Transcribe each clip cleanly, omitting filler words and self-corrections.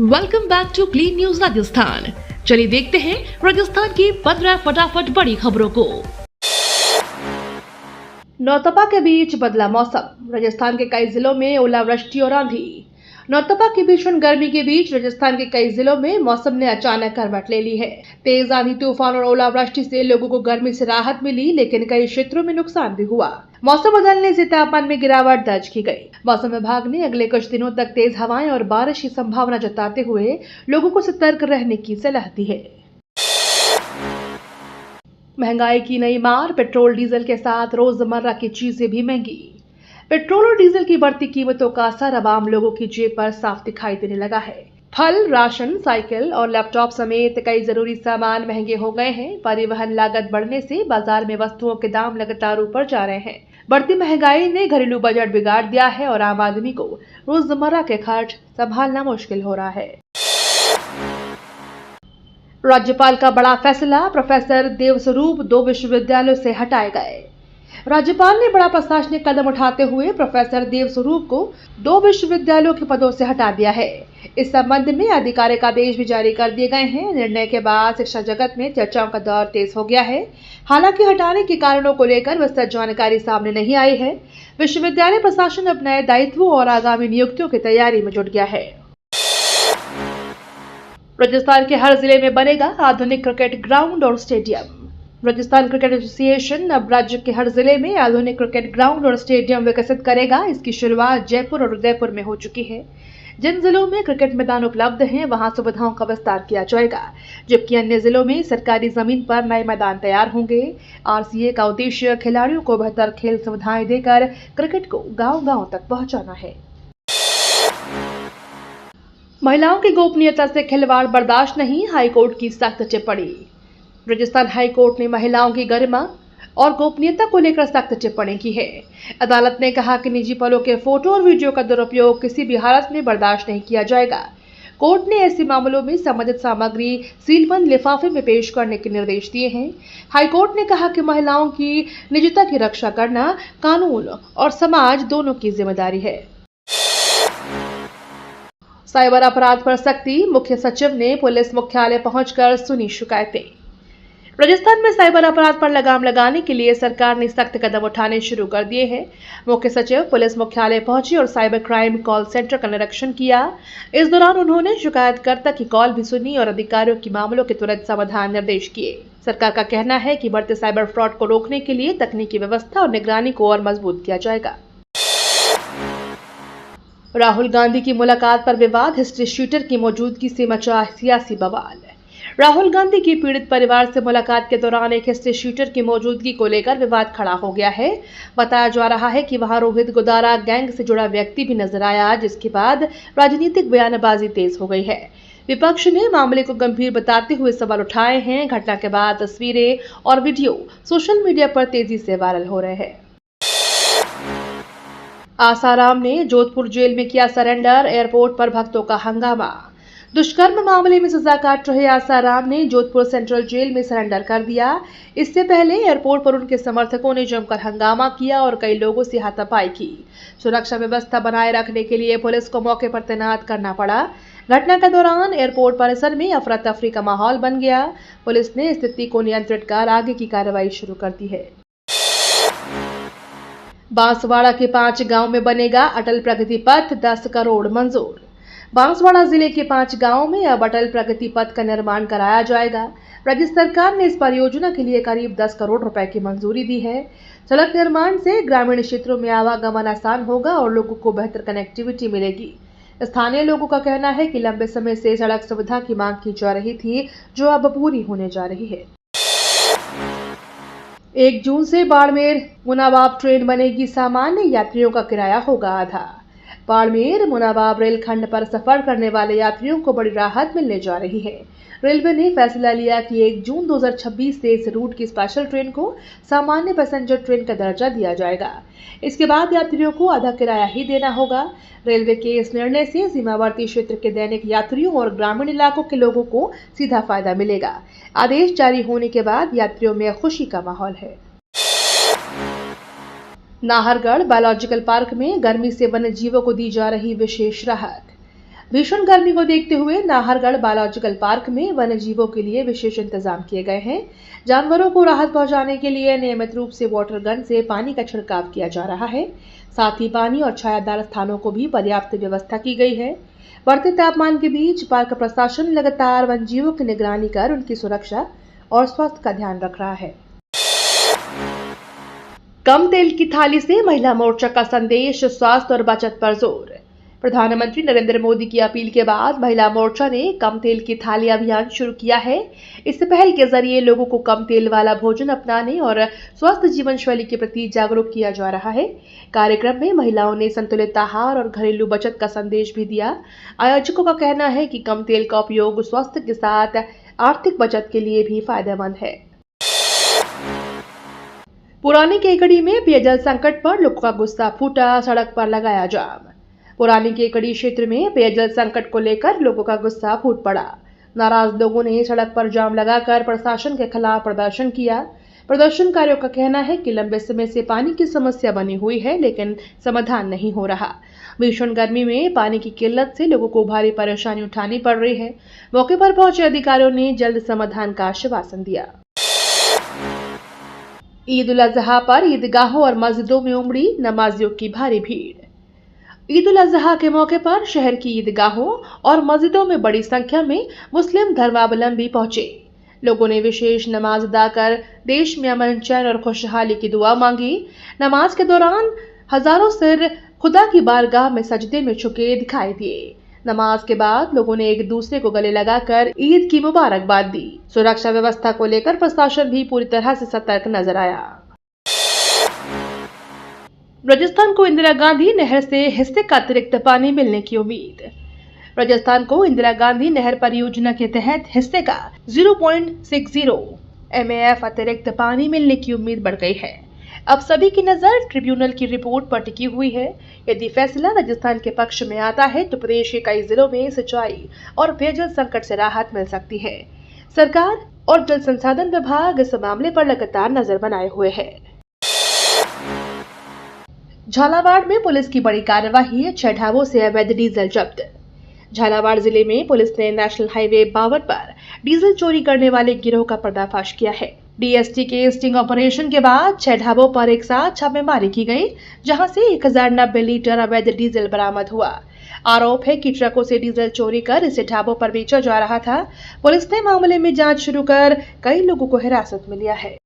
Welcome back to clean news Rajasthan. चलिए देखते हैं राजस्थान की 15 फटाफट बड़ी खबरों को। नौतपा के बीच बदला मौसम, राजस्थान के कई जिलों में ओलावृष्टि और आंधी। नौतपा की भीषण गर्मी के बीच राजस्थान के कई जिलों में मौसम ने अचानक करवट ले ली है। तेज आंधी, तूफान और ओलावृष्टि से लोगों को गर्मी से राहत मिली, लेकिन कई क्षेत्रों में नुकसान भी हुआ। मौसम बदलने से तापमान में गिरावट दर्ज की गई। मौसम विभाग ने अगले कुछ दिनों तक तेज हवाएं और बारिश की संभावना जताते हुए लोगों को सतर्क रहने की सलाह दी है। महंगाई की नई मार, पेट्रोल डीजल के साथ रोजमर्रा की चीजें भी महंगी। पेट्रोल और डीजल की बढ़ती कीमतों का असर अब आम लोगों की जेब पर साफ दिखाई देने लगा है। फल, राशन, साइकिल और लैपटॉप समेत कई जरूरी सामान महंगे हो गए हैं। परिवहन लागत बढ़ने से बाजार में वस्तुओं के दाम लगातार ऊपर जा रहे हैं। बढ़ती महंगाई ने घरेलू बजट बिगाड़ दिया है और आम आदमी को रोजमर्रा के खर्च संभालना मुश्किल हो रहा है। राज्यपाल का बड़ा फैसला, प्रोफेसर देवस्वरूप 2 विश्वविद्यालयों से हटाए गए। राज्यपाल ने बड़ा प्रशासनिक कदम उठाते हुए प्रोफेसर देवस्वरूप को 2 विश्वविद्यालयों के पदों से हटा दिया है। इस संबंध में आधिकारिक आदेश भी जारी कर दिए गए हैं। निर्णय के बाद शिक्षा जगत में चर्चाओं का दौर तेज हो गया है। हालांकि हटाने के कारणों को लेकर विस्तृत जानकारी सामने नहीं आई है। विश्वविद्यालय प्रशासन अब नए दायित्वों और आगामी नियुक्तियों की तैयारी में जुट गया है। राजस्थान के हर जिले में बनेगा आधुनिक क्रिकेट ग्राउंड और स्टेडियम। राजस्थान क्रिकेट एसोसिएशन अब राज्य के हर जिले में आधुनिक क्रिकेट ग्राउंड और स्टेडियम विकसित करेगा। इसकी शुरुआत जयपुर और उदयपुर में हो चुकी है। जिन जिलों में क्रिकेट मैदान उपलब्ध हैं, वहां सुविधाओं का विस्तार किया जाएगा, जबकि अन्य जिलों में सरकारी जमीन पर नए मैदान तैयार होंगे। आरसीए का उद्देश्य खिलाड़ियों को बेहतर खेल सुविधाएं देकर क्रिकेट को गांव-गांव तक पहुंचाना है। महिलाओं की गोपनीयता से खिलवाड़ बर्दाश्त नहीं, हाईकोर्ट की सख्त टिप्पणी। राजस्थान हाईकोर्ट ने महिलाओं की गरिमा और गोपनीयता को लेकर सख्त टिप्पणी की है। अदालत ने कहा कि निजी पलों के फोटो और वीडियो का दुरुपयोग किसी भी हालत में बर्दाश्त नहीं किया जाएगा। कोर्ट ने ऐसे मामलों में संबंधित सामग्री सीलबंद लिफाफे में पेश करने के निर्देश दिए हैं। हाईकोर्ट ने कहा कि महिलाओं की निजता की रक्षा करना कानून और समाज दोनों की जिम्मेदारी है। साइबर अपराध पर सख्ती, मुख्य सचिव ने पुलिस मुख्यालय पहुंचकर सुनी शिकायतें। राजस्थान में साइबर अपराध पर लगाम लगाने के लिए सरकार ने सख्त कदम उठाने शुरू कर दिए हैं। मुख्य सचिव पुलिस मुख्यालय पहुंचे और साइबर क्राइम कॉल सेंटर का निरीक्षण किया। इस दौरान उन्होंने शिकायतकर्ता की कॉल भी सुनी और अधिकारियों की मामलों के तुरंत समाधान निर्देश किए। सरकार का कहना है कि बढ़ते साइबर फ्रॉड को रोकने के लिए तकनीकी व्यवस्था और निगरानी को और मजबूत किया जाएगा। राहुल गांधी की मुलाकात पर विवाद, हिस्ट्री शूटर की मौजूदगी से मचा सियासी बवाल। राहुल गांधी की पीड़ित परिवार से मुलाकात के दौरान एक हिस्ट्री शूटर की मौजूदगी को लेकर विवाद खड़ा हो गया है। बताया जा रहा है कि वहां रोहित गोदारा गैंग से जुड़ा व्यक्ति भी नजर आया, जिसके बाद राजनीतिक बयानबाजी तेज हो गई है। विपक्ष ने मामले को गंभीर बताते हुए सवाल उठाए हैं। घटना के बाद तस्वीरें और वीडियो सोशल मीडिया पर तेजी से वायरल हो रहे हैं। आसाराम ने जोधपुर जेल में किया सरेंडर, एयरपोर्ट पर भक्तों का हंगामा। दुष्कर्म मामले में सजा काट रहे आसाराम ने जोधपुर सेंट्रल जेल में सरेंडर कर दिया। इससे पहले एयरपोर्ट पर उनके समर्थकों ने जमकर हंगामा किया और कई लोगों से हाथापाई की। सुरक्षा व्यवस्था बनाए रखने के लिए पुलिस को मौके पर तैनात करना पड़ा। घटना के दौरान एयरपोर्ट परिसर में अफरा तफरी का माहौल बन गया। पुलिस ने स्थिति को नियंत्रित कर आगे की कार्रवाई शुरू कर दी है। बांसवाड़ा के 5 गांव में बनेगा अटल प्रगति पथ, 10 करोड़ मंजूर। बांसवाड़ा जिले के 5 गांवों में अब अटल प्रगति पथ का निर्माण कराया जाएगा। राज्य सरकार ने इस परियोजना के लिए करीब 10 करोड़ रुपए की मंजूरी दी है। सड़क निर्माण से ग्रामीण क्षेत्रों में आवागमन आसान होगा और लोगों को बेहतर कनेक्टिविटी मिलेगी। स्थानीय लोगों का कहना है कि लंबे समय से सड़क सुविधा की मांग की जा रही थी, जो अब पूरी होने जा रही है। 1 जून से बाड़मेर मुनाबाब ट्रेन बनेगी, सामान्य यात्रियों का किराया होगा आधा। बाड़मेर मुनाबाब रेलखंड पर सफर करने वाले यात्रियों को बड़ी राहत मिलने जा रही है। रेलवे ने फैसला लिया कि 1 जून 2026 से इस रूट की स्पेशल ट्रेन को सामान्य पैसेंजर ट्रेन का दर्जा दिया जाएगा। इसके बाद यात्रियों को आधा किराया ही देना होगा। रेलवे के इस निर्णय से सीमावर्ती क्षेत्र के दैनिक यात्रियों और ग्रामीण इलाकों के लोगों को सीधा फायदा मिलेगा। आदेश जारी होने के बाद यात्रियों में खुशी का माहौल है। नाहरगढ़ बायोलॉजिकल पार्क में गर्मी से वन्य जीवों को दी जा रही विशेष राहत। भीषण गर्मी को देखते हुए नाहरगढ़ बायोलॉजिकल पार्क में वन्य जीवों के लिए विशेष इंतजाम किए गए हैं। जानवरों को राहत पहुंचाने के लिए नियमित रूप से वाटर गन से पानी का छिड़काव किया जा रहा है। साथ ही पानी और छायादार स्थानों को भी पर्याप्त व्यवस्था की गई है। बढ़ते तापमान के बीच पार्क प्रशासन लगातार वन्य जीवों की निगरानी कर उनकी सुरक्षा और स्वास्थ्य का ध्यान रख रहा है। कम तेल की थाली से महिला मोर्चा का संदेश, स्वास्थ्य और बचत पर जोर। प्रधानमंत्री नरेंद्र मोदी की अपील के बाद महिला मोर्चा ने कम तेल की थाली अभियान शुरू किया है। इस पहल के जरिए लोगों को कम तेल वाला भोजन अपनाने और स्वस्थ जीवन शैली के प्रति जागरूक किया जा रहा है। कार्यक्रम में महिलाओं ने संतुलित आहार और घरेलू बचत का संदेश भी दिया। आयोजकों का कहना है कि कम तेल का उपयोग स्वास्थ्य के साथ आर्थिक बचत के लिए भी फायदेमंद है। पुरानी केकड़ी में पेयजल संकट पर लोगों का गुस्सा फूटा, सड़क पर लगाया जाम। पुरानी केकड़ी क्षेत्र में पेयजल संकट को लेकर लोगों का गुस्सा फूट पड़ा। नाराज लोगों ने सड़क पर जाम लगाकर प्रशासन के खिलाफ प्रदर्शन किया। प्रदर्शनकारियों का कहना है कि लंबे समय से पानी की समस्या बनी हुई है, लेकिन समाधान नहीं हो रहा। भीषण गर्मी में पानी की किल्लत से लोगों को भारी परेशानी उठानी पड़ रही है। मौके पर पहुंचे अधिकारियों ने जल्द समाधान का आश्वासन दिया। ईद उल अजहा पर ईदगाहों और मस्जिदों में उमड़ी नमाजियों की भारी भीड़। ईद उल अजहा के मौके पर शहर की ईदगाहों और मस्जिदों में बड़ी संख्या में मुस्लिम धर्मावलंबी पहुंचे। लोगों ने विशेष नमाज अदा कर देश में अमन, चैन और खुशहाली की दुआ मांगी। नमाज के दौरान हजारों सिर खुदा की बारगाह में सजदे में झुके दिखाई दिए। नमाज के बाद लोगों ने एक दूसरे को गले लगाकर ईद की मुबारकबाद दी। सुरक्षा व्यवस्था को लेकर प्रशासन भी पूरी तरह से सतर्क नजर आया। राजस्थान को इंदिरा गांधी नहर से हिस्से का अतिरिक्त पानी मिलने की उम्मीद। राजस्थान को इंदिरा गांधी नहर परियोजना के तहत हिस्से का 0.60 MAF अतिरिक्त पानी मिलने की उम्मीद बढ़ गई है। अब सभी की नजर ट्रिब्यूनल की रिपोर्ट पर टिकी हुई है। यदि फैसला राजस्थान के पक्ष में आता है तो प्रदेश के कई जिलों में सिंचाई और पेयजल संकट से राहत मिल सकती है। सरकार और जल संसाधन विभाग इस मामले पर लगातार नजर बनाए हुए है। झालावाड़ में पुलिस की बड़ी कार्रवाई, 6 ढाबों से अवैध डीजल जब्त। झालावाड़ जिले में पुलिस ने नेशनल हाईवे 52 पर डीजल चोरी करने वाले गिरोह का पर्दाफाश किया है। डीएसटी के स्टिंग ऑपरेशन के बाद 6 ढाबों पर एक साथ छापेमारी की गई, जहां से 1090 लीटर अवैध डीजल बरामद हुआ। आरोप है कि ट्रकों से डीजल चोरी कर इसे ढाबों पर बेचा जा रहा था। पुलिस ने मामले में जांच शुरू कर कई लोगों को हिरासत में लिया है।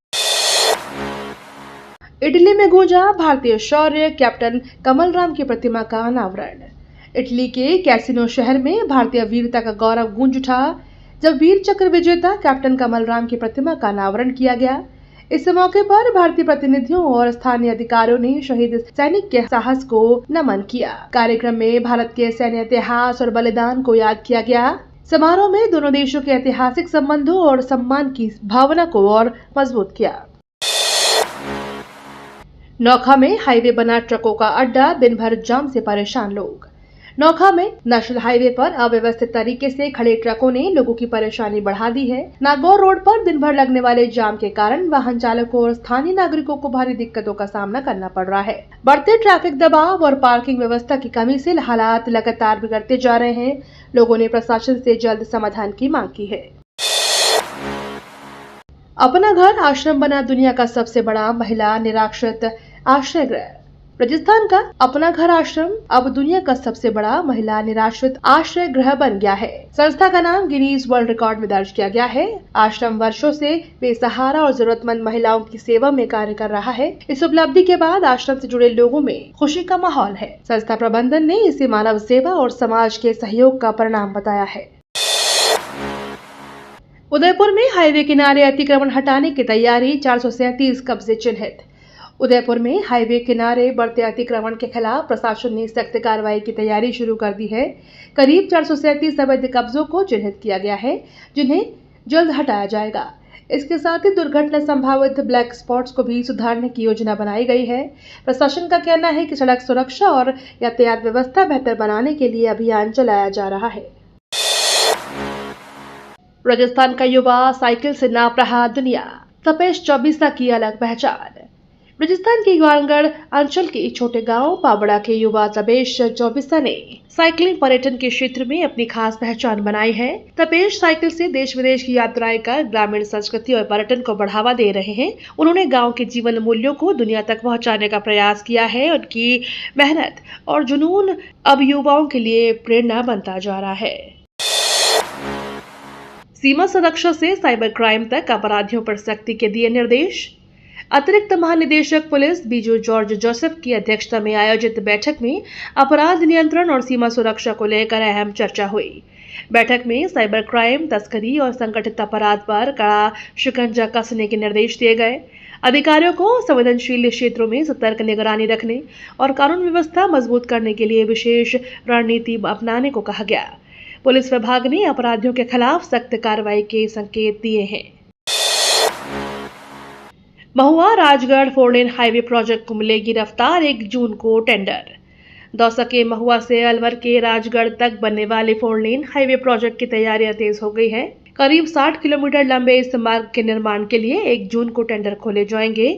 इटली में गूंजा भारतीय शौर्य, कैप्टन कमलराम की प्रतिमा का अनावरण। इटली के कैसिनो शहर में भारतीय वीरता का गौरव गूंज उठा जब वीर चक्र विजेता कैप्टन कमलराम की प्रतिमा का अनावरण किया गया। इस मौके पर भारतीय प्रतिनिधियों और स्थानीय अधिकारियों ने शहीद सैनिक के साहस को नमन किया। कार्यक्रम में भारत के सैन्य इतिहास और बलिदान को याद किया गया। समारोह में दोनों देशों के ऐतिहासिक संबंधों और सम्मान की भावना को और मजबूत किया। नौखा में हाईवे बना ट्रकों का अड्डा, दिन भर जाम से परेशान लोग। नौखा में नेशनल हाईवे पर अव्यवस्थित तरीके से खड़े ट्रकों ने लोगों की परेशानी बढ़ा दी है। नागौर रोड पर दिन भर लगने वाले जाम के कारण वाहन चालकों और स्थानीय नागरिकों को भारी दिक्कतों का सामना करना पड़ रहा है। बढ़ते ट्रैफिक दबाव और पार्किंग व्यवस्था की कमी से हालात लगातार बिगड़ते जा रहे हैं। लोगों ने प्रशासन से जल्द समाधान की मांग की है। अपना घर आश्रम बना दुनिया का सबसे बड़ा महिला निराश्रित आश्रय गृह। राजस्थान का अपना घर आश्रम अब दुनिया का सबसे बड़ा महिला निराश्रित आश्रय गृह बन गया है। संस्था का नाम गिनीज वर्ल्ड रिकॉर्ड में दर्ज किया गया है। आश्रम वर्षों से बेसहारा और जरूरतमंद महिलाओं की सेवा में कार्य कर रहा है। इस उपलब्धि के बाद आश्रम से जुड़े लोगों में खुशी का माहौल है। संस्था प्रबंधन ने इसे मानव सेवा और समाज के सहयोग का परिणाम बताया है। उदयपुर में हाईवे किनारे अतिक्रमण हटाने की तैयारी, 437 कब्जे चिन्हित। उदयपुर में हाईवे किनारे बढ़ते अतिक्रमण के खिलाफ प्रशासन ने सख्त कार्रवाई की तैयारी शुरू कर दी है। करीब 437 अवैध कब्जों को चिन्हित किया गया है, जिन्हें जल्द हटाया जाएगा। इसके साथ ही दुर्घटना संभावित ब्लैक स्पॉट्स को भी सुधारने की योजना बनाई गई है। प्रशासन का कहना है कि सड़क सुरक्षा और यातायात व्यवस्था बेहतर बनाने के लिए अभियान चलाया जा रहा है। राजस्थान का युवा साइकिल से नाप रहा दुनिया, तपेश 24 की अलग पहचान। राजस्थान के ग्वालगढ़ अंचल के छोटे गांव पाबड़ा के युवा तपेश चौबिस्ता ने साइकिलिंग पर्यटन के क्षेत्र में अपनी खास पहचान बनाई है। तपेश साइकिल से देश विदेश की यात्राएं कर ग्रामीण संस्कृति और पर्यटन को बढ़ावा दे रहे हैं। उन्होंने गांव के जीवन मूल्यों को दुनिया तक पहुंचाने का प्रयास किया है। उनकी मेहनत और जुनून अब युवाओं के लिए प्रेरणा बनता जा रहा है। सीमा सुरक्षा से साइबर क्राइम तक अपराधियों पर सख्ती के दिए निर्देश। अतिरिक्त महानिदेशक पुलिस बीजू जॉर्ज जोसेफ की अध्यक्षता में आयोजित बैठक में अपराध नियंत्रण और सीमा सुरक्षा को लेकर अहम चर्चा हुई। बैठक में साइबर क्राइम, तस्करी और संगठित अपराध पर कड़ा शिकंजा कसने के निर्देश दिए गए। अधिकारियों को संवेदनशील क्षेत्रों में सतर्क निगरानी रखने और कानून व्यवस्था मजबूत करने के लिए विशेष रणनीति अपनाने को कहा गया। पुलिस विभाग ने अपराधियों के खिलाफ सख्त कार्रवाई के संकेत दिए हैं। महुआ राजगढ़ 4 लेन हाईवे प्रोजेक्ट को मिलेगी रफ्तार, 1 जून को टेंडर। दौसा के महुआ से अलवर के राजगढ़ तक बनने वाले 4 लेन हाईवे प्रोजेक्ट की तैयारियां तेज हो गई हैं। करीब 60 किलोमीटर लंबे इस मार्ग के निर्माण के लिए 1 जून को टेंडर खोले जाएंगे।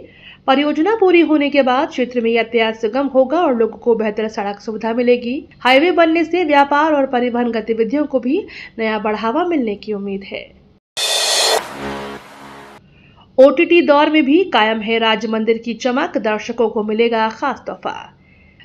परियोजना पूरी होने के बाद क्षेत्र में यातायात सुगम होगा और लोगों को बेहतर सड़क सुविधा मिलेगी। हाईवे बनने से व्यापार और परिवहन गतिविधियों को भी नया बढ़ावा मिलने की उम्मीद है। ओटीटी दौर में भी कायम है राज मंदिर की चमक, दर्शकों को मिलेगा खास तोहफा।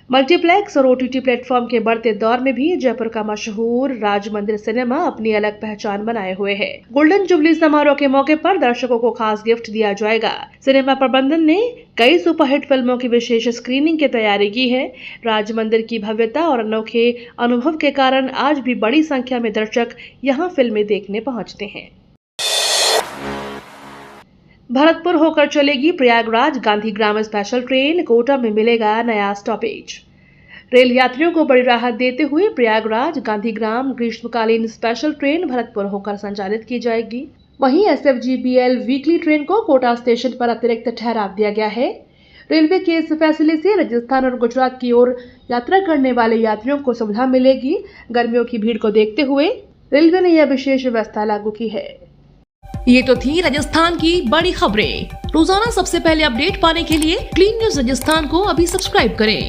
मल्टीप्लेक्स और ओटीटी प्लेटफॉर्म के बढ़ते दौर में भी जयपुर का मशहूर राज मंदिर सिनेमा अपनी अलग पहचान बनाए हुए है। गोल्डन जुबली समारोह के मौके पर दर्शकों को खास गिफ्ट दिया जाएगा। सिनेमा प्रबंधन ने कई सुपरहिट फिल्मों की विशेष स्क्रीनिंग की तैयारी की है। राज मंदिर की भव्यता और अनोखे अनुभव के कारण आज भी बड़ी संख्या में दर्शक यहां फिल्में देखने पहुंचते हैं। भरतपुर होकर चलेगी प्रयागराज गांधीग्राम स्पेशल ट्रेन, कोटा में मिलेगा नया स्टॉपेज। रेल यात्रियों को बड़ी राहत देते हुए प्रयागराज गांधीग्राम ग्रीष्मकालीन स्पेशल ट्रेन भरतपुर होकर संचालित की जाएगी। वहीं SFGBL वीकली ट्रेन को कोटा स्टेशन पर अतिरिक्त ठहराव दिया गया है। रेलवे के इस फैसले से राजस्थान और गुजरात की ओर यात्रा करने वाले यात्रियों को सुविधा मिलेगी। गर्मियों की भीड़ को देखते हुए रेलवे ने यह विशेष व्यवस्था लागू की है। ये तो थी राजस्थान की बड़ी खबरें। रोजाना सबसे पहले अपडेट पाने के लिए क्लीन न्यूज राजस्थान को अभी सब्सक्राइब करें